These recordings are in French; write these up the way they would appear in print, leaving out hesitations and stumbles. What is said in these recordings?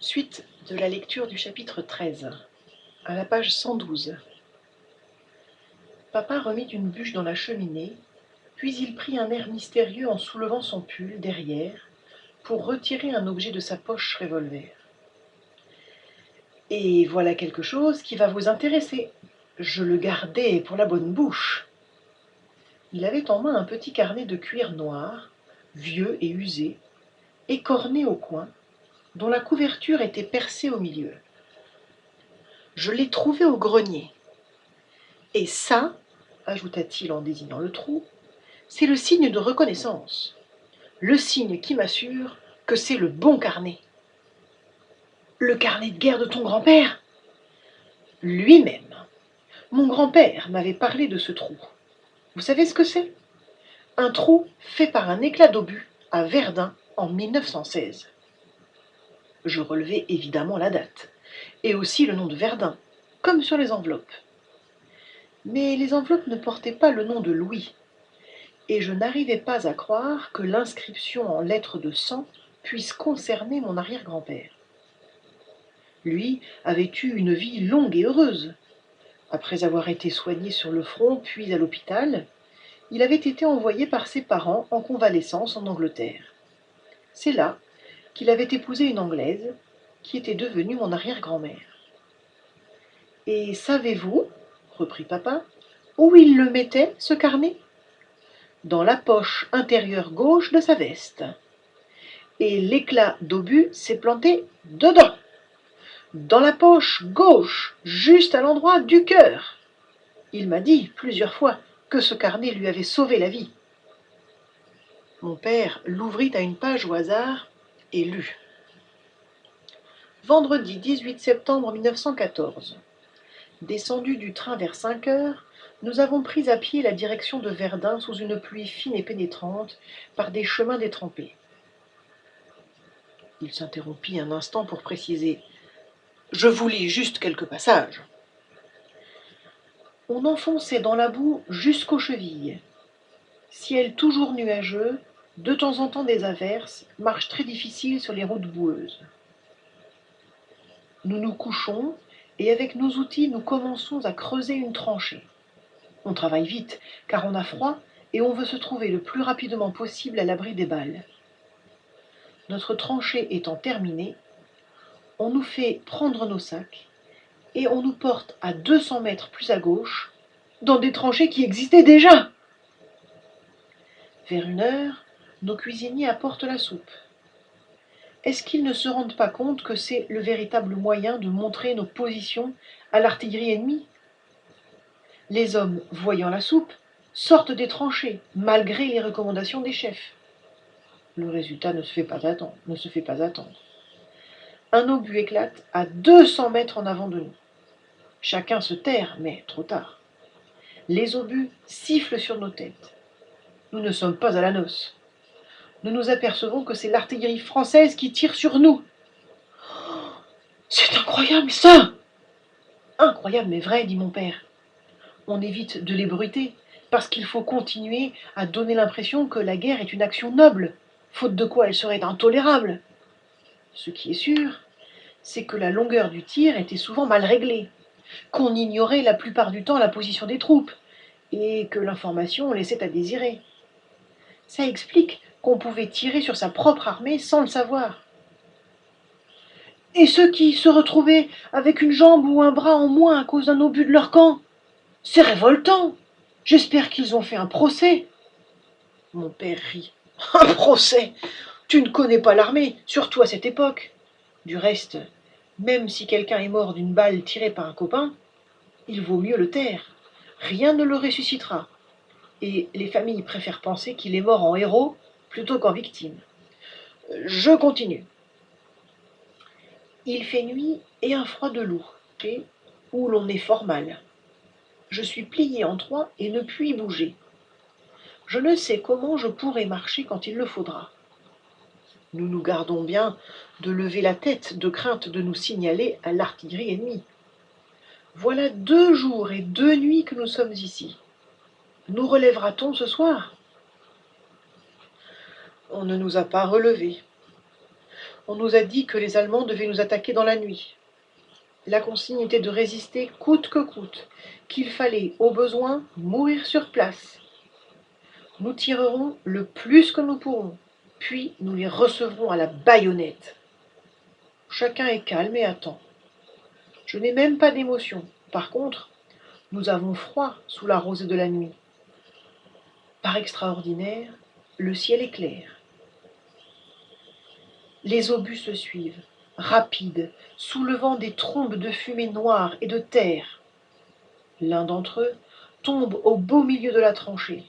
Suite de la lecture du chapitre 13, à la page 112. Papa remit une bûche dans la cheminée, puis il prit un air mystérieux en soulevant son pull derrière pour retirer un objet de sa poche revolver. « Et voilà quelque chose qui va vous intéresser. Je le gardais pour la bonne bouche. » Il avait en main un petit carnet de cuir noir, vieux et usé, écorné au coin, dont la couverture était percée au milieu. « Je l'ai trouvé au grenier. Et ça, ajouta-t-il en désignant le trou, c'est le signe de reconnaissance, le signe qui m'assure que c'est le bon carnet. » « Le carnet de guerre de ton grand-père ?» Lui-même. Mon grand-père m'avait parlé de ce trou. Vous savez ce que c'est? Un trou fait par un éclat d'obus à Verdun en 1916. Je relevai évidemment la date, et aussi le nom de Verdun, comme sur les enveloppes. Mais les enveloppes ne portaient pas le nom de Louis, et je n'arrivais pas à croire que l'inscription en lettres de sang puisse concerner mon arrière-grand-père. Lui avait eu une vie longue et heureuse. Après avoir été soigné sur le front puis à l'hôpital, il avait été envoyé par ses parents en convalescence en Angleterre. C'est là qu'il avait épousé une Anglaise, qui était devenue mon arrière-grand-mère. « Et savez-vous, reprit papa, où il le mettait, ce carnet ? Dans la poche intérieure gauche de sa veste. Et l'éclat d'obus s'est planté dedans, dans la poche gauche, juste à l'endroit du cœur. Il m'a dit plusieurs fois que ce carnet lui avait sauvé la vie. » Mon père l'ouvrit à une page au hasard et lut. Vendredi 18 septembre 1914. Descendu du train vers 5 heures, nous avons pris à pied la direction de Verdun sous une pluie fine et pénétrante par des chemins détrempés. Il s'interrompit un instant pour préciser. « Je vous lis juste quelques passages. » On enfonçait dans la boue jusqu'aux chevilles. Ciel toujours nuageux, de temps en temps des averses, marche très difficile sur les routes boueuses. Nous nous couchons, et avec nos outils nous commençons à creuser une tranchée. On travaille vite, car on a froid, et on veut se trouver le plus rapidement possible à l'abri des balles. Notre tranchée étant terminée, on nous fait prendre nos sacs, et on nous porte à 200 mètres plus à gauche, dans des tranchées qui existaient déjà. Vers 1 heure, nos cuisiniers apportent la soupe. Est-ce qu'ils ne se rendent pas compte que c'est le véritable moyen de montrer nos positions à l'artillerie ennemie? Les hommes, voyant la soupe, sortent des tranchées, malgré les recommandations des chefs. Le résultat ne se fait pas attendre. Un obus éclate à 200 mètres en avant de nous. Chacun se terre, mais trop tard. Les obus sifflent sur nos têtes. Nous ne sommes pas à la noce. Nous nous apercevons que c'est l'artillerie française qui tire sur nous. « C'est incroyable, ça !»« Incroyable, mais vrai, dit mon père. On évite de l'ébruiter, parce qu'il faut continuer à donner l'impression que la guerre est une action noble, faute de quoi elle serait intolérable. Ce qui est sûr, c'est que la longueur du tir était souvent mal réglée, qu'on ignorait la plupart du temps la position des troupes, et que l'information laissait à désirer. Ça explique qu'on pouvait tirer sur sa propre armée sans le savoir. Et ceux qui se retrouvaient avec une jambe ou un bras en moins à cause d'un obus de leur camp, c'est révoltant. J'espère qu'ils ont fait un procès. Mon père rit. Un procès? Tu ne connais pas l'armée, surtout à cette époque. Du reste, même si quelqu'un est mort d'une balle tirée par un copain, il vaut mieux le taire. Rien ne le ressuscitera. Et les familles préfèrent penser qu'il est mort en héros plutôt qu'en victime. Je continue. Il fait nuit et un froid de loup, où l'on est fort mal. Je suis plié en 3 et ne puis bouger. Je ne sais comment je pourrai marcher quand il le faudra. Nous nous gardons bien de lever la tête de crainte de nous signaler à l'artillerie ennemie. Voilà 2 jours et 2 nuits que nous sommes ici. Nous relèvera-t-on ce soir? On ne nous a pas relevés. On nous a dit que les Allemands devaient nous attaquer dans la nuit. La consigne était de résister coûte que coûte, qu'il fallait, au besoin, mourir sur place. Nous tirerons le plus que nous pourrons, puis nous les recevrons à la baïonnette. Chacun est calme et attend. Je n'ai même pas d'émotion. Par contre, nous avons froid sous la rosée de la nuit. Par extraordinaire, le ciel est clair. Les obus se suivent, rapides, soulevant des trombes de fumée noire et de terre. L'un d'entre eux tombe au beau milieu de la tranchée.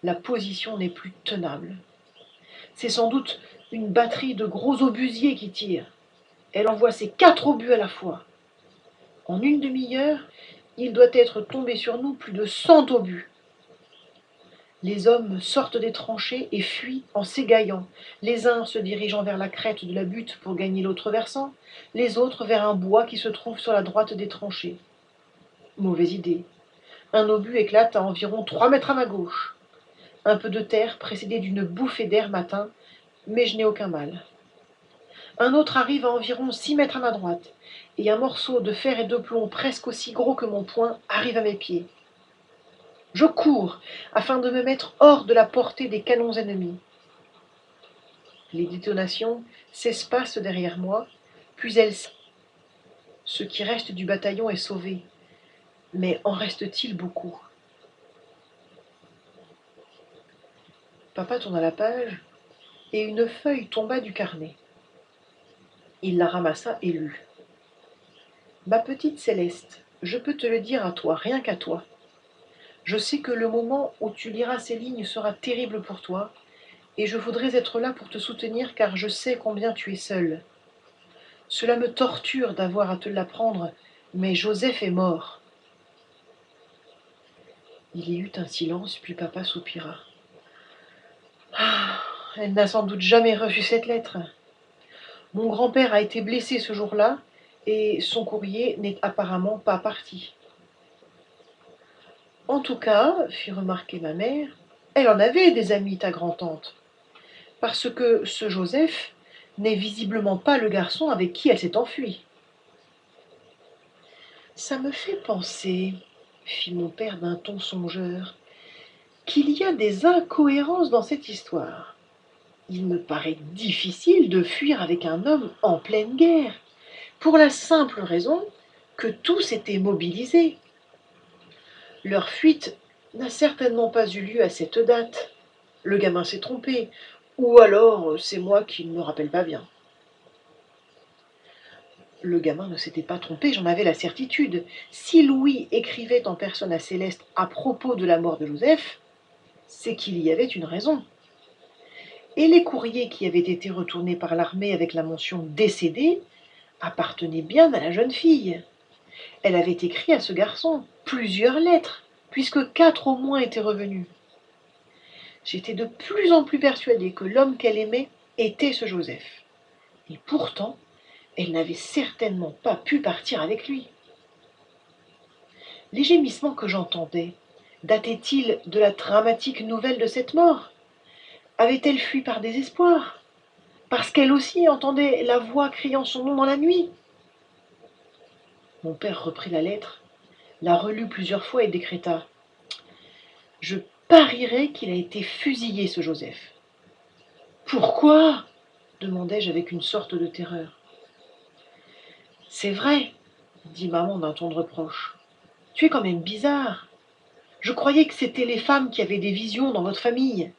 La position n'est plus tenable. C'est sans doute une batterie de gros obusiers qui tire. Elle envoie ses 4 obus à la fois. En une demi-heure, il doit être tombé sur nous plus de 100 obus. Les hommes sortent des tranchées et fuient en s'égaillant, les uns se dirigeant vers la crête de la butte pour gagner l'autre versant, les autres vers un bois qui se trouve sur la droite des tranchées. Mauvaise idée. Un obus éclate à environ 3 mètres à ma gauche. Un peu de terre précédée d'une bouffée d'air m'atteint, mais je n'ai aucun mal. Un autre arrive à environ 6 mètres à ma droite, et un morceau de fer et de plomb presque aussi gros que mon poing arrive à mes pieds. Je cours afin de me mettre hors de la portée des canons ennemis. Les détonations s'espacent derrière moi, puis elles... Ce qui reste du bataillon est sauvé. Mais en reste-t-il beaucoup? Papa tourna la page, et une feuille tomba du carnet. Il la ramassa et lut. Ma petite Céleste, je peux te le dire à toi, rien qu'à toi. Je sais que le moment où tu liras ces lignes sera terrible pour toi, et je voudrais être là pour te soutenir car je sais combien tu es seule. Cela me torture d'avoir à te l'apprendre, mais Joseph est mort. Il y eut un silence, puis papa soupira. Ah, elle n'a sans doute jamais reçu cette lettre. Mon grand-père a été blessé ce jour-là, et son courrier n'est apparemment pas parti. En tout cas, fit remarquer ma mère, elle en avait des amis, ta grand-tante, parce que ce Joseph n'est visiblement pas le garçon avec qui elle s'est enfuie. Ça me fait penser, fit mon père d'un ton songeur, qu'il y a des incohérences dans cette histoire. Il me paraît difficile de fuir avec un homme en pleine guerre, pour la simple raison que tous étaient mobilisés. Leur fuite n'a certainement pas eu lieu à cette date. Le gamin s'est trompé, ou alors c'est moi qui ne me rappelle pas bien. Le gamin ne s'était pas trompé, j'en avais la certitude. Si Louis écrivait en personne à Céleste à propos de la mort de Joseph, c'est qu'il y avait une raison. Et les courriers qui avaient été retournés par l'armée avec la mention décédé appartenaient bien à la jeune fille. Elle avait écrit à ce garçon plusieurs lettres, puisque 4 au moins étaient revenus. J'étais de plus en plus persuadée que l'homme qu'elle aimait était ce Joseph. Et pourtant, elle n'avait certainement pas pu partir avec lui. Les gémissements que j'entendais dataient-ils de la dramatique nouvelle de cette mort? Avait-elle fui par désespoir? Parce qu'elle aussi entendait la voix criant son nom dans la nuit? Mon père reprit la lettre, la relut plusieurs fois et décréta: Je parierais qu'il a été fusillé, ce Joseph. Pourquoi? Demandai-je avec une sorte de terreur. C'est vrai, dit maman d'un ton de reproche. Tu es quand même bizarre. Je croyais que c'étaient les femmes qui avaient des visions dans votre famille.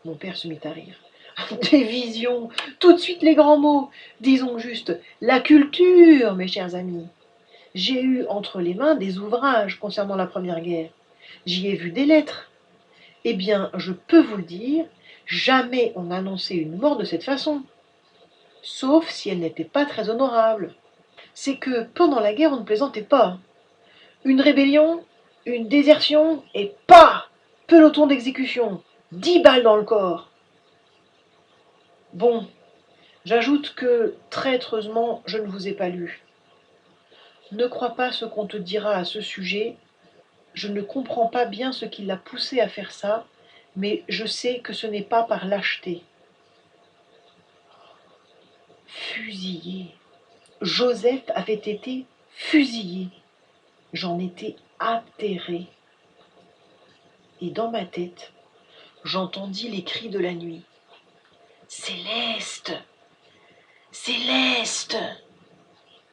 Mon père se mit à rire. Des visions, tout de suite les grands mots. Disons juste la culture, mes chers amis. J'ai eu entre les mains des ouvrages concernant la Première Guerre. J'y ai vu des lettres. Eh bien, je peux vous le dire, jamais on annonçait une mort de cette façon. Sauf si elle n'était pas très honorable. C'est que pendant la guerre, on ne plaisantait pas. Une rébellion, une désertion, et pas peloton d'exécution, 10 balles dans le corps. Bon, j'ajoute que, traîtreusement, je ne vous ai pas lu. Ne crois pas ce qu'on te dira à ce sujet. Je ne comprends pas bien ce qui l'a poussé à faire ça, mais je sais que ce n'est pas par lâcheté. Fusillé. Joseph avait été fusillé. J'en étais atterrée. Et dans ma tête, j'entendis les cris de la nuit. Céleste! Céleste!